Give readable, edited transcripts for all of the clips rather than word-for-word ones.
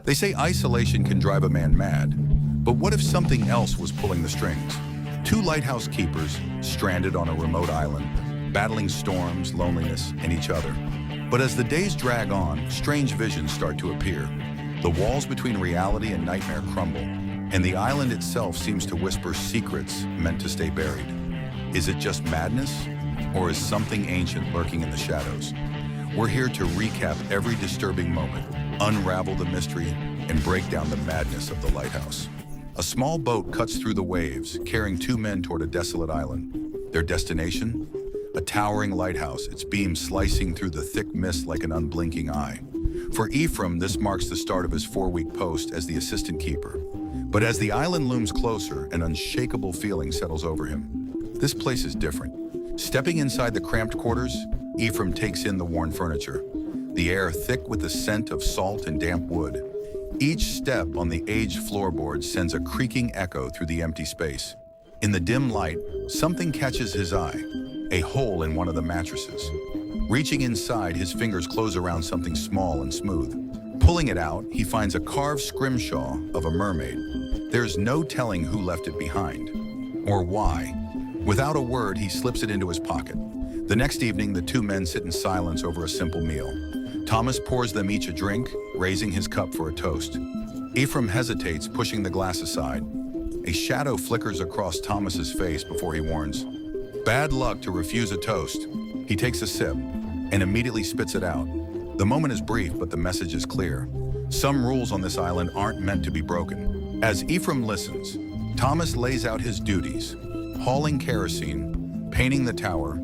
They say isolation can drive a man mad, but what if something else was pulling the strings? Two lighthouse keepers, stranded on a remote island, battling storms, loneliness, and each other. But as the days drag on, strange visions start to appear. The walls between reality and nightmare crumble, and the island itself seems to whisper secrets meant to stay buried. Is it just madness, or is something ancient lurking in the shadows? We're here to recap every disturbing moment, unravel the mystery, and break down the madness of the lighthouse. A small boat cuts through the waves, carrying two men toward a desolate island. Their destination? A towering lighthouse, its beams slicing through the thick mist like an unblinking eye. For Ephraim, this marks the start of his 4-week post as the assistant keeper. But as the island looms closer, an unshakable feeling settles over him. This place is different. Stepping inside the cramped quarters, Ephraim takes in the worn furniture, the air thick with the scent of salt and damp wood. Each step on the aged floorboards sends a creaking echo through the empty space. In the dim light, something catches his eye, a hole in one of the mattresses. Reaching inside, his fingers close around something small and smooth. Pulling it out, he finds a carved scrimshaw of a mermaid. There's no telling who left it behind, or why. Without a word, he slips it into his pocket. The next evening, the two men sit in silence over a simple meal. Thomas pours them each a drink, raising his cup for a toast. Ephraim hesitates, pushing the glass aside. A shadow flickers across Thomas's face before he warns, "Bad luck to refuse a toast." He takes a sip and immediately spits it out. The moment is brief, but the message is clear. Some rules on this island aren't meant to be broken. As Ephraim listens, Thomas lays out his duties: hauling kerosene, painting the tower,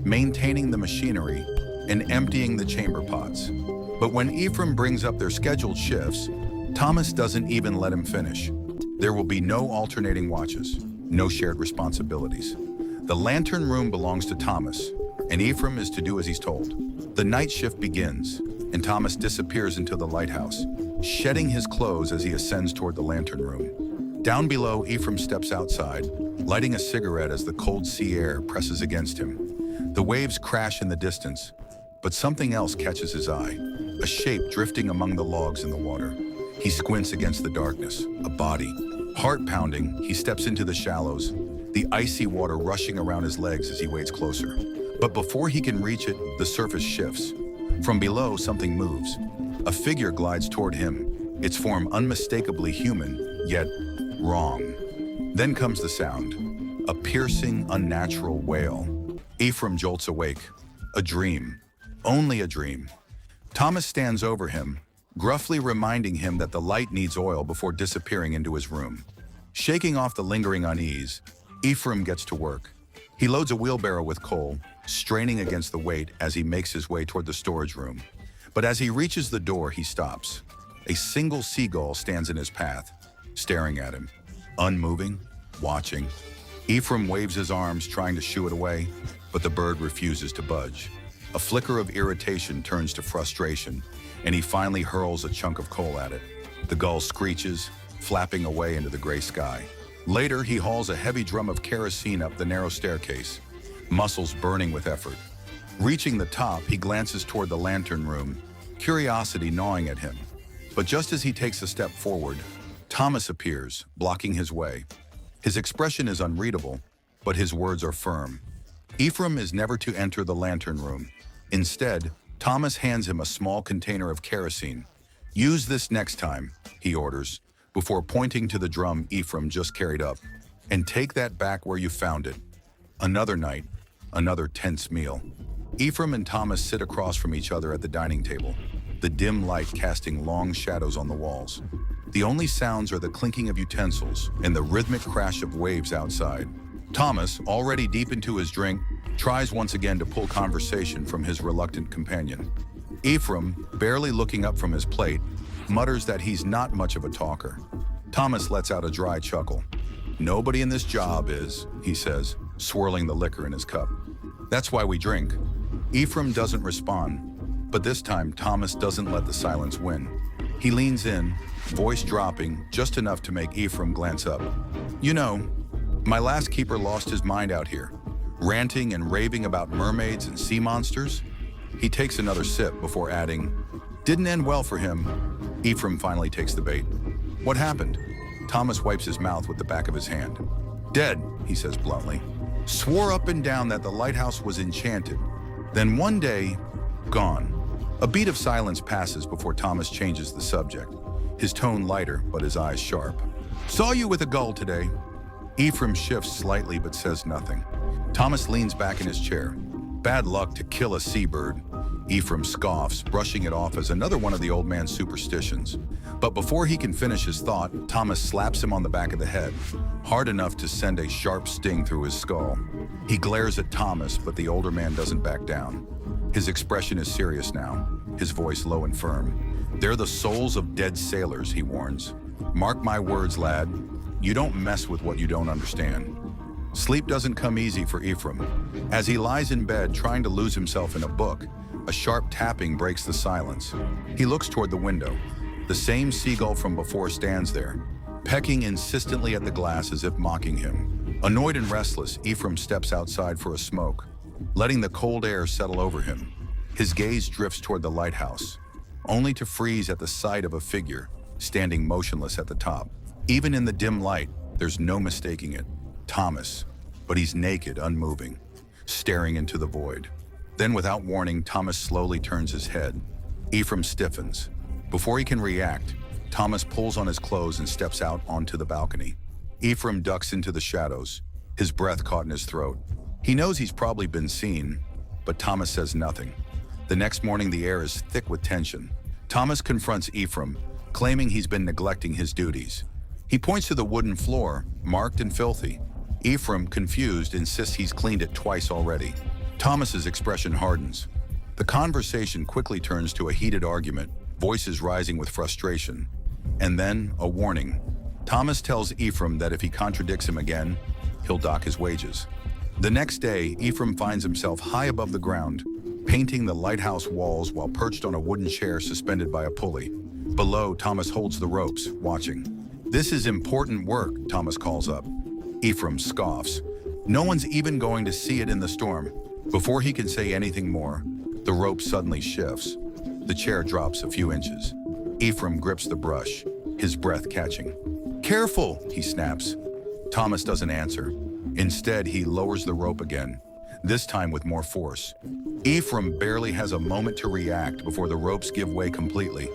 maintaining the machinery, and emptying the chamber pots. But when Ephraim brings up their scheduled shifts, Thomas doesn't even let him finish. There will be no alternating watches, no shared responsibilities. The lantern room belongs to Thomas, and Ephraim is to do as he's told. The night shift begins, and Thomas disappears into the lighthouse, shedding his clothes as he ascends toward the lantern room. Down below, Ephraim steps outside, lighting a cigarette as the cold sea air presses against him. The waves crash in the distance, but something else catches his eye, a shape drifting among the logs in the water. He squints against the darkness, a body. Heart pounding, he steps into the shallows, the icy water rushing around his legs as he waits closer. But before he can reach it, the surface shifts. From below, something moves. A figure glides toward him, its form unmistakably human, yet wrong. Then comes the sound, a piercing, unnatural wail. Ephraim jolts awake. A dream. Only a dream. Thomas stands over him, gruffly reminding him that the light needs oil before disappearing into his room. Shaking off the lingering unease, Ephraim gets to work. He loads a wheelbarrow with coal, straining against the weight as he makes his way toward the storage room. But as he reaches the door, he stops. A single seagull stands in his path, staring at him, unmoving, watching. Ephraim waves his arms, trying to shoo it away, but the bird refuses to budge. A flicker of irritation turns to frustration, and he finally hurls a chunk of coal at it. The gull screeches, flapping away into the gray sky. Later, he hauls a heavy drum of kerosene up the narrow staircase, muscles burning with effort. Reaching the top, he glances toward the lantern room, curiosity gnawing at him. But just as he takes a step forward, Thomas appears, blocking his way. His expression is unreadable, but his words are firm. Ephraim is never to enter the lantern room. Instead, Thomas hands him a small container of kerosene. "Use this next time," he orders, before pointing to the drum Ephraim just carried up. "And take that back where you found it." Another night, another tense meal. Ephraim and Thomas sit across from each other at the dining table, the dim light casting long shadows on the walls. The only sounds are the clinking of utensils and the rhythmic crash of waves outside. Thomas, already deep into his drink, tries once again to pull conversation from his reluctant companion. Ephraim, barely looking up from his plate, mutters that he's not much of a talker. Thomas lets out a dry chuckle. "Nobody in this job is," he says, swirling the liquor in his cup. "That's why we drink." Ephraim doesn't respond, but this time Thomas doesn't let the silence win. He leans in, voice dropping just enough to make Ephraim glance up. "You know, my last keeper lost his mind out here, ranting and raving about mermaids and sea monsters." He takes another sip before adding, "Didn't end well for him. Ephraim finally takes the bait. What happened? Thomas wipes his mouth with the back of his hand. Dead, he says bluntly. Swore up and down that the lighthouse was enchanted. Then one day, gone. A beat of silence passes before Thomas changes the subject. His tone lighter, but his eyes sharp. Saw you with a gull today. Ephraim shifts slightly but says nothing. Thomas leans back in his chair. Bad luck to kill a seabird. Ephraim scoffs, brushing it off as another one of the old man's superstitions. But before he can finish his thought, Thomas slaps him on the back of the head, hard enough to send a sharp sting through his skull. He glares at Thomas, but the older man doesn't back down. His expression is serious now, his voice low and firm. They're the souls of dead sailors, he warns. Mark my words, lad. You don't mess with what you don't understand. Sleep doesn't come easy for Ephraim. As he lies in bed trying to lose himself in a book, a sharp tapping breaks the silence. He looks toward the window. The same seagull from before stands there, pecking insistently at the glass as if mocking him. Annoyed and restless, Ephraim steps outside for a smoke, letting the cold air settle over him. His gaze drifts toward the lighthouse, only to freeze at the sight of a figure standing motionless at the top. Even in the dim light, there's no mistaking it. Thomas, but he's naked, unmoving, staring into the void. Then, without warning, Thomas slowly turns his head. Ephraim stiffens. Before he can react, Thomas pulls on his clothes and steps out onto the balcony. Ephraim ducks into the shadows, his breath caught in his throat. He knows he's probably been seen, but Thomas says nothing. The next morning, the air is thick with tension. Thomas confronts Ephraim, claiming he's been neglecting his duties. He points to the wooden floor, marked and filthy. Ephraim, confused, insists he's cleaned it twice already. Thomas's expression hardens. The conversation quickly turns to a heated argument, voices rising with frustration. And then, a warning. Thomas tells Ephraim that if he contradicts him again, he'll dock his wages. The next day, Ephraim finds himself high above the ground, painting the lighthouse walls while perched on a wooden chair suspended by a pulley. Below, Thomas holds the ropes, watching. This is important work, Thomas calls up. Ephraim scoffs. No one's even going to see it in the storm. Before he can say anything more, the rope suddenly shifts. The chair drops a few inches. Ephraim grips the brush, his breath catching. Careful, he snaps. Thomas doesn't answer. Instead, he lowers the rope again, this time with more force. Ephraim barely has a moment to react before the ropes give way completely.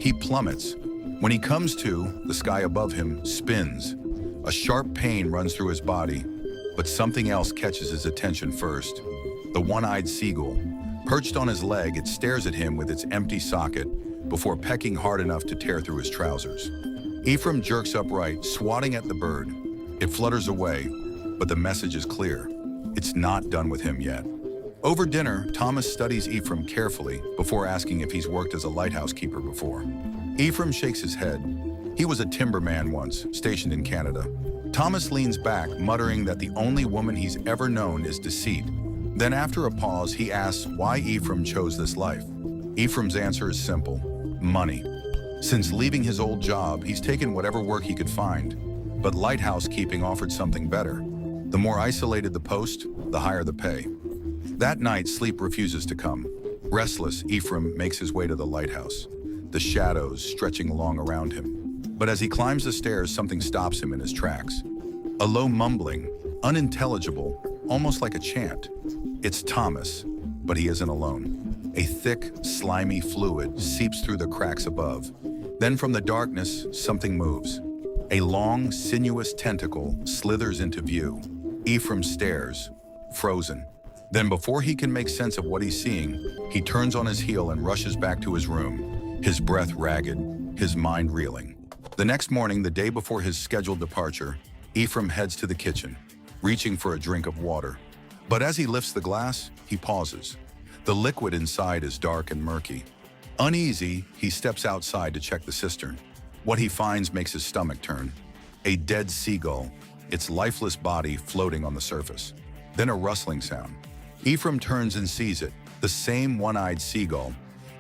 He plummets. When he comes to, the sky above him spins. A sharp pain runs through his body, but something else catches his attention first. The one-eyed seagull. Perched on his leg, it stares at him with its empty socket before pecking hard enough to tear through his trousers. Ephraim jerks upright, swatting at the bird. It flutters away, but the message is clear. It's not done with him yet. Over dinner, Thomas studies Ephraim carefully before asking if he's worked as a lighthouse keeper before. Ephraim shakes his head. He was a timberman once, stationed in Canada. Thomas leans back, muttering that the only woman he's ever known is deceit. Then after a pause, he asks why Ephraim chose this life. Ephraim's answer is simple: money. Since leaving his old job, he's taken whatever work he could find, but lighthouse keeping offered something better. The more isolated the post, the higher the pay. That night, sleep refuses to come. Restless, Ephraim makes his way to the lighthouse, the shadows stretching along around him. But as he climbs the stairs, something stops him in his tracks. A low mumbling, unintelligible, almost like a chant. It's Thomas, but he isn't alone. A thick, slimy fluid seeps through the cracks above. Then from the darkness, something moves. A long, sinuous tentacle slithers into view. Ephraim stares, frozen. Then before he can make sense of what he's seeing, he turns on his heel and rushes back to his room, his breath ragged, his mind reeling. The next morning, the day before his scheduled departure, Ephraim heads to the kitchen, reaching for a drink of water. But as he lifts the glass, he pauses. The liquid inside is dark and murky. Uneasy, he steps outside to check the cistern. What he finds makes his stomach turn. A dead seagull, its lifeless body floating on the surface. Then a rustling sound. Ephraim turns and sees it, the same one-eyed seagull.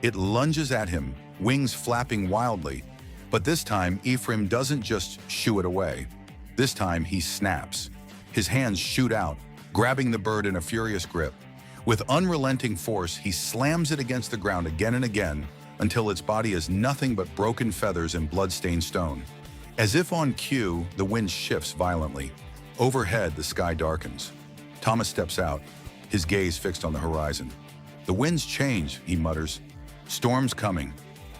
It lunges at him, wings flapping wildly. But this time, Ephraim doesn't just shoo it away. This time, he snaps. His hands shoot out, grabbing the bird in a furious grip. With unrelenting force, he slams it against the ground again and again, until its body is nothing but broken feathers and blood-stained stone. As if on cue, the wind shifts violently. Overhead, the sky darkens. Thomas steps out, his gaze fixed on the horizon. "The winds change," he mutters. "Storm's coming."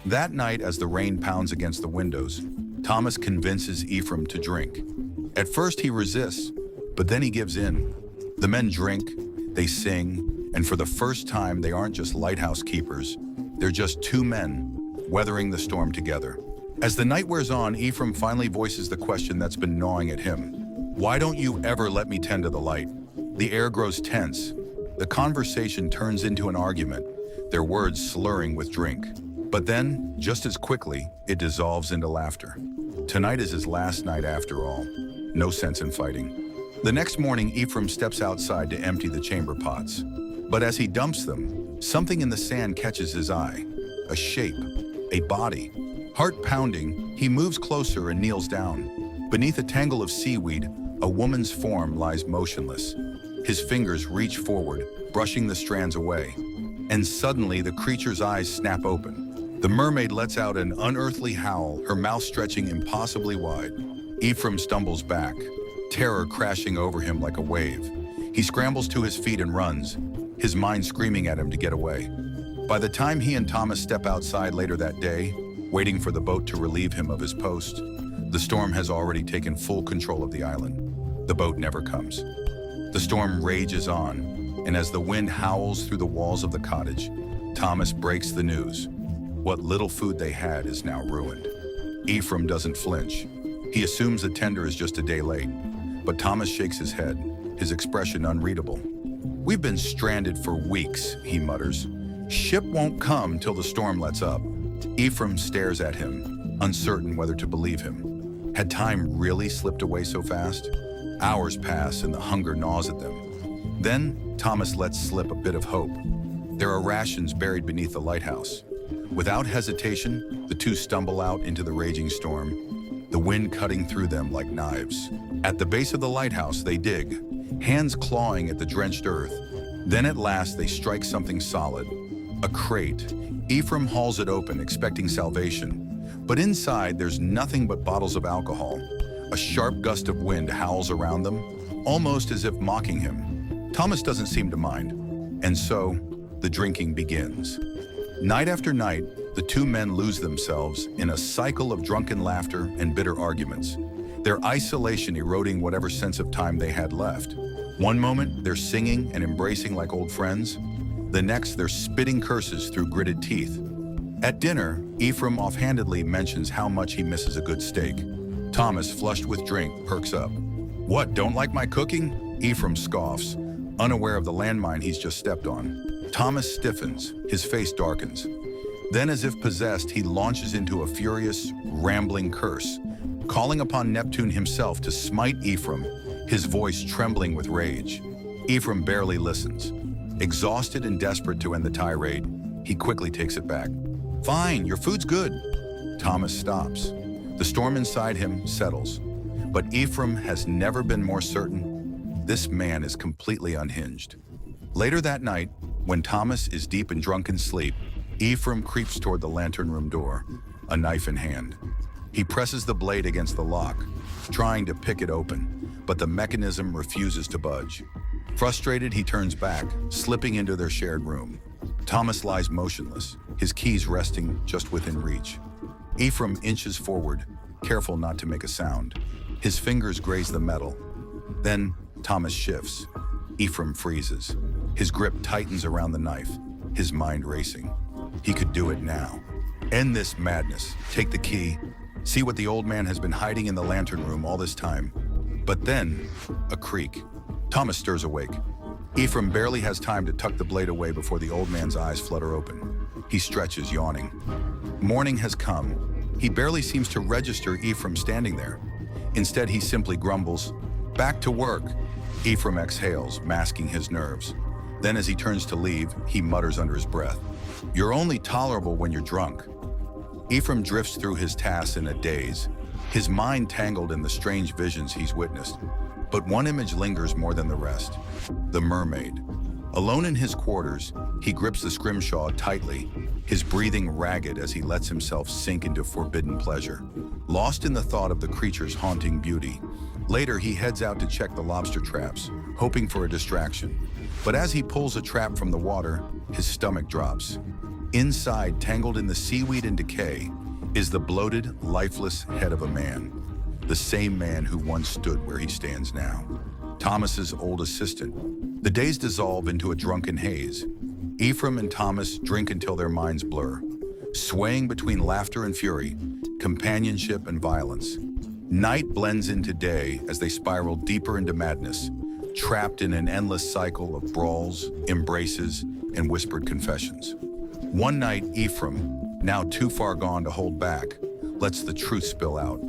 That night, as the rain pounds against the windows, Thomas convinces Ephraim to drink. At first, he resists, but then he gives in. The men drink, they sing, and for the first time, they aren't just lighthouse keepers. They're just two men, weathering the storm together. As the night wears on, Ephraim finally voices the question that's been gnawing at him. "Why don't you ever let me tend to the light?" The air grows tense. The conversation turns into an argument, their words slurring with drink. But then, just as quickly, it dissolves into laughter. Tonight is his last night after all. No sense in fighting. The next morning, Ephraim steps outside to empty the chamber pots. But as he dumps them, something in the sand catches his eye. A shape, a body. Heart pounding, he moves closer and kneels down. Beneath a tangle of seaweed, a woman's form lies motionless. His fingers reach forward, brushing the strands away. And suddenly, the creature's eyes snap open. The mermaid lets out an unearthly howl, her mouth stretching impossibly wide. Ephraim stumbles back, terror crashing over him like a wave. He scrambles to his feet and runs, his mind screaming at him to get away. By the time he and Thomas step outside later that day, waiting for the boat to relieve him of his post, the storm has already taken full control of the island. The boat never comes. The storm rages on, and as the wind howls through the walls of the cottage, Thomas breaks the news. What little food they had is now ruined. Ephraim doesn't flinch. He assumes the tender is just a day late, but Thomas shakes his head, his expression unreadable. "We've been stranded for weeks," he mutters. "Ship won't come till the storm lets up." Ephraim stares at him, uncertain whether to believe him. Had time really slipped away so fast? Hours pass and the hunger gnaws at them. Then Thomas lets slip a bit of hope. There are rations buried beneath the lighthouse. Without hesitation, the two stumble out into the raging storm, the wind cutting through them like knives. At the base of the lighthouse, they dig, hands clawing at the drenched earth. Then at last, they strike something solid, a crate. Ephraim hauls it open, expecting salvation. But inside, there's nothing but bottles of alcohol. A sharp gust of wind howls around them, almost as if mocking him. Thomas doesn't seem to mind. And so, the drinking begins. Night after night, the two men lose themselves in a cycle of drunken laughter and bitter arguments, their isolation eroding whatever sense of time they had left. One moment, they're singing and embracing like old friends. The next, they're spitting curses through gritted teeth. At dinner, Ephraim offhandedly mentions how much he misses a good steak. Thomas, flushed with drink, perks up. "What, don't like my cooking?" Ephraim scoffs, unaware of the landmine he's just stepped on. Thomas stiffens, his face darkens. Then, as if possessed, he launches into a furious, rambling curse, calling upon Neptune himself to smite Ephraim, his voice trembling with rage. Ephraim barely listens. Exhausted and desperate to end the tirade, he quickly takes it back. "Fine, your food's good." Thomas stops. The storm inside him settles. But Ephraim has never been more certain. This man is completely unhinged. Later that night, when Thomas is deep in drunken sleep, Ephraim creeps toward the lantern room door, a knife in hand. He presses the blade against the lock, trying to pick it open, but the mechanism refuses to budge. Frustrated, he turns back, slipping into their shared room. Thomas lies motionless, his keys resting just within reach. Ephraim inches forward, careful not to make a sound. His fingers graze the metal. Then Thomas shifts. Ephraim freezes. His grip tightens around the knife, his mind racing. He could do it now. End this madness. Take the key. See what the old man has been hiding in the lantern room all this time. But then, a creak. Thomas stirs awake. Ephraim barely has time to tuck the blade away before the old man's eyes flutter open. He stretches, yawning. Morning has come. He barely seems to register Ephraim standing there. Instead, he simply grumbles, "Back to work." Ephraim exhales, masking his nerves. Then as he turns to leave, he mutters under his breath, "You're only tolerable when you're drunk." Ephraim drifts through his tasks in a daze, his mind tangled in the strange visions he's witnessed. But one image lingers more than the rest. The mermaid. Alone in his quarters, he grips the scrimshaw tightly, his breathing ragged as he lets himself sink into forbidden pleasure. Lost in the thought of the creature's haunting beauty, later he heads out to check the lobster traps, hoping for a distraction. But as he pulls a trap from the water, his stomach drops. Inside, tangled in the seaweed and decay, is the bloated, lifeless head of a man. The same man who once stood where he stands now. Thomas's old assistant. The days dissolve into a drunken haze. Ephraim and Thomas drink until their minds blur, swaying between laughter and fury, companionship and violence. Night blends into day as they spiral deeper into madness, trapped in an endless cycle of brawls, embraces, and whispered confessions. One night, Ephraim, now too far gone to hold back, lets the truth spill out.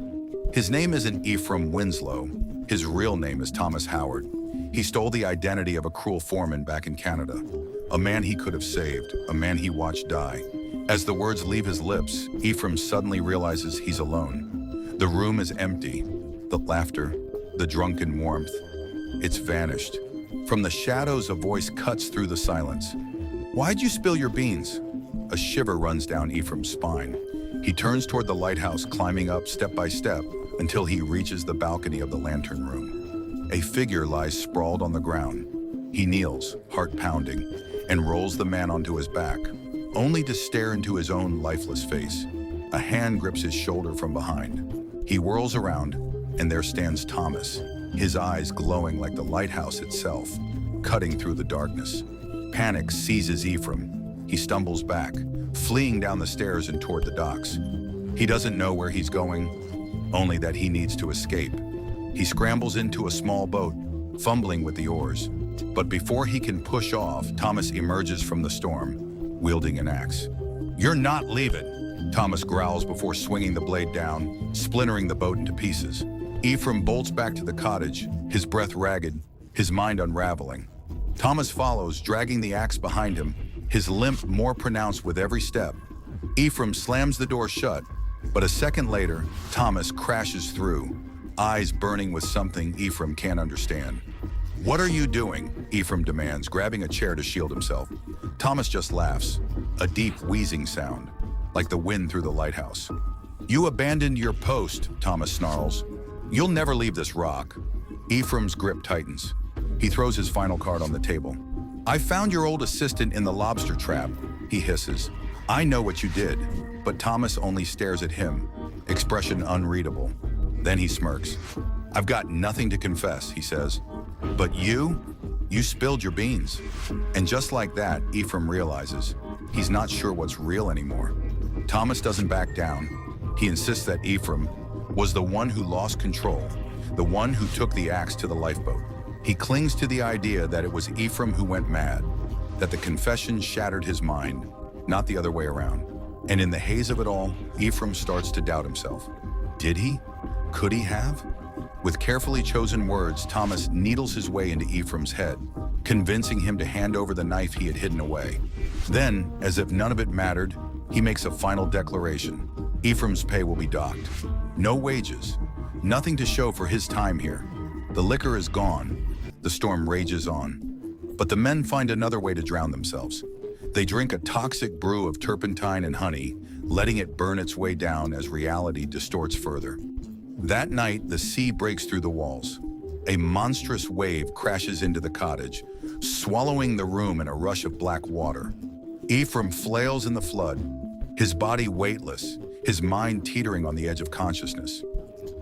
His name isn't Ephraim Winslow. His real name is Thomas Howard. He stole the identity of a cruel foreman back in Canada, a man he could have saved, a man he watched die. As the words leave his lips, Ephraim suddenly realizes he's alone. The room is empty. The laughter, the drunken warmth, it's vanished. From the shadows, a voice cuts through the silence. "Why'd you spill your beans?" A shiver runs down Ephraim's spine. He turns toward the lighthouse, climbing up step by step until he reaches the balcony of the lantern room. A figure lies sprawled on the ground. He kneels, heart pounding, and rolls the man onto his back, only to stare into his own lifeless face. A hand grips his shoulder from behind. He whirls around, and there stands Thomas, his eyes glowing like the lighthouse itself, cutting through the darkness. Panic seizes Ephraim. He stumbles back, fleeing down the stairs and toward the docks. He doesn't know where he's going, only that he needs to escape. He scrambles into a small boat, fumbling with the oars. But before he can push off, Thomas emerges from the storm, wielding an axe. "You're not leaving," Thomas growls before swinging the blade down, splintering the boat into pieces. Ephraim bolts back to the cottage, his breath ragged, his mind unraveling. Thomas follows, dragging the axe behind him, his limp more pronounced with every step. Ephraim slams the door shut, but a second later, Thomas crashes through, eyes burning with something Ephraim can't understand. "What are you doing?" Ephraim demands, grabbing a chair to shield himself. Thomas just laughs, a deep wheezing sound, like the wind through the lighthouse. "You abandoned your post," Thomas snarls. "You'll never leave this rock." Ephraim's grip tightens. He throws his final card on the table. "I found your old assistant in the lobster trap," he hisses. "I know what you did." But Thomas only stares at him, expression unreadable. Then he smirks. "I've got nothing to confess," he says. "But you spilled your beans." And just like that, Ephraim realizes he's not sure what's real anymore. Thomas doesn't back down. He insists that Ephraim was the one who lost control, the one who took the axe to the lifeboat. He clings to the idea that it was Ephraim who went mad, that the confession shattered his mind, not the other way around. And in the haze of it all, Ephraim starts to doubt himself. Did he? Could he have? With carefully chosen words, Thomas needles his way into Ephraim's head, convincing him to hand over the knife he had hidden away. Then, as if none of it mattered, he makes a final declaration. Ephraim's pay will be docked. No wages, nothing to show for his time here. The liquor is gone. The storm rages on. But the men find another way to drown themselves. They drink a toxic brew of turpentine and honey, letting it burn its way down as reality distorts further. That night, the sea breaks through the walls. A monstrous wave crashes into the cottage, swallowing the room in a rush of black water. Ephraim flails in the flood, his body weightless, his mind teetering on the edge of consciousness.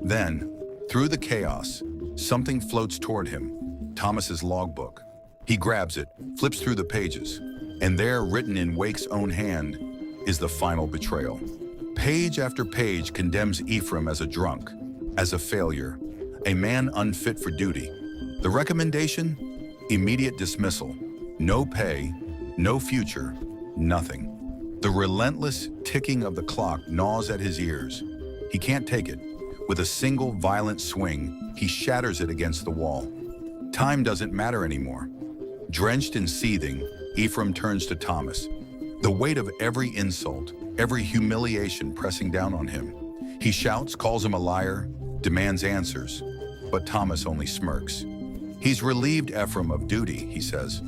Then, through the chaos, something floats toward him, Thomas's logbook. He grabs it, flips through the pages, and there, written in Wake's own hand, is the final betrayal. Page after page condemns Ephraim as a drunk, as a failure, a man unfit for duty. The recommendation? Immediate dismissal. No pay, no future, nothing. The relentless ticking of the clock gnaws at his ears. He can't take it. With a single violent swing, he shatters it against the wall. Time doesn't matter anymore. Drenched and seething, Ephraim turns to Thomas, the weight of every insult, every humiliation pressing down on him. He shouts, calls him a liar, demands answers, but Thomas only smirks. He's relieved Ephraim of duty, he says.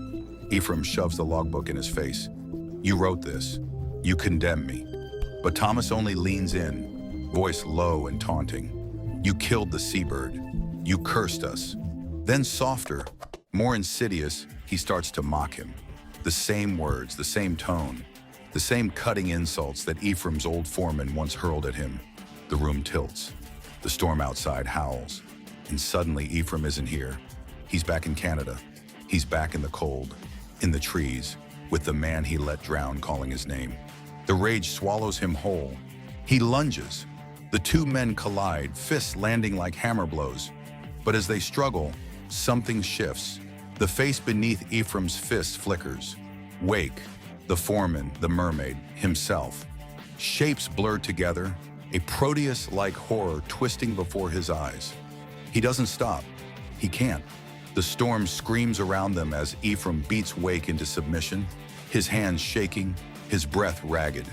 Ephraim shoves the logbook in his face. You wrote this. You condemn me. But Thomas only leans in, voice low and taunting. You killed the seabird. You cursed us. Then softer, more insidious, he starts to mock him. The same words, the same tone, the same cutting insults that Ephraim's old foreman once hurled at him. The room tilts. The storm outside howls. And suddenly Ephraim isn't here. He's back in Canada. He's back in the cold, in the trees, with the man he let drown calling his name. The rage swallows him whole. He lunges. The two men collide, fists landing like hammer blows. But as they struggle, something shifts. The face beneath Ephraim's fist flickers. Wake, the foreman, the mermaid, himself. Shapes blur together, a Proteus-like horror twisting before his eyes. He doesn't stop. He can't. The storm screams around them as Ephraim beats Wake into submission, his hands shaking, his breath ragged.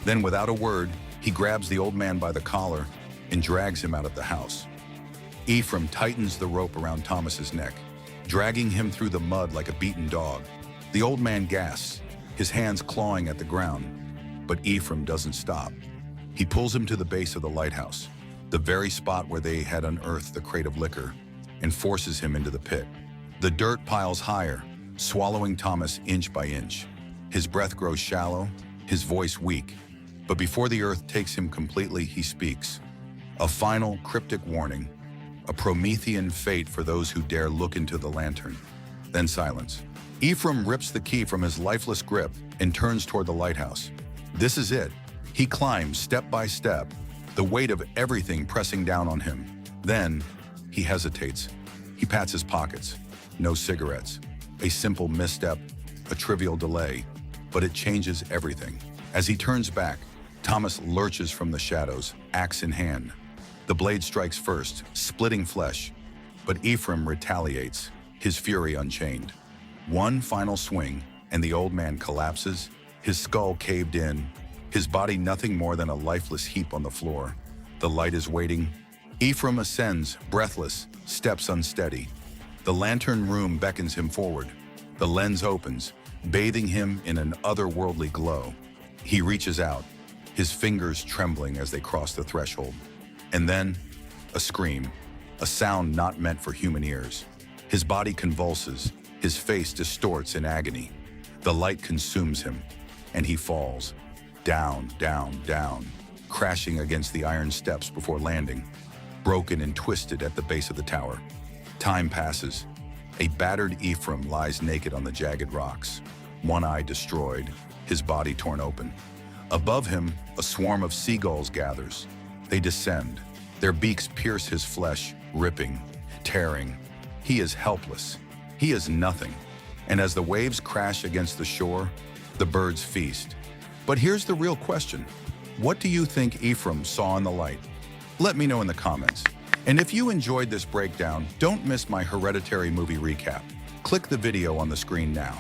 Then, without a word, he grabs the old man by the collar and drags him out of the house. Ephraim tightens the rope around Thomas's neck, dragging him through the mud like a beaten dog. The old man gasps, his hands clawing at the ground. But Ephraim doesn't stop. He pulls him to the base of the lighthouse, the very spot where they had unearthed the crate of liquor, and forces him into the pit. The dirt piles higher, swallowing Thomas inch by inch. His breath grows shallow, his voice weak. But before the earth takes him completely, he speaks. A final, cryptic warning, a Promethean fate for those who dare look into the lantern. Then silence. Ephraim rips the key from his lifeless grip and turns toward the lighthouse. This is it. He climbs step by step, the weight of everything pressing down on him. Then, he hesitates. He pats his pockets. No cigarettes. A simple misstep, a trivial delay, but it changes everything. As he turns back, Thomas lurches from the shadows, axe in hand. The blade strikes first, splitting flesh, but Ephraim retaliates, his fury unchained. One final swing, and the old man collapses, his skull caved in, his body nothing more than a lifeless heap on the floor. The light is waiting. Ephraim ascends, breathless, steps unsteady. The lantern room beckons him forward. The lens opens, bathing him in an otherworldly glow. He reaches out, his fingers trembling as they cross the threshold. And then, a scream, a sound not meant for human ears. His body convulses, his face distorts in agony. The light consumes him, and he falls, down, down, down, crashing against the iron steps before landing, broken and twisted at the base of the tower. Time passes. A battered Ephraim lies naked on the jagged rocks, one eye destroyed, his body torn open. Above him, a swarm of seagulls gathers. They descend. Their beaks pierce his flesh, ripping, tearing. He is helpless. He is nothing. And as the waves crash against the shore, the birds feast. But here's the real question. What do you think Ephraim saw in the light? Let me know in the comments. And if you enjoyed this breakdown, don't miss my Hereditary movie recap. Click the video on the screen now.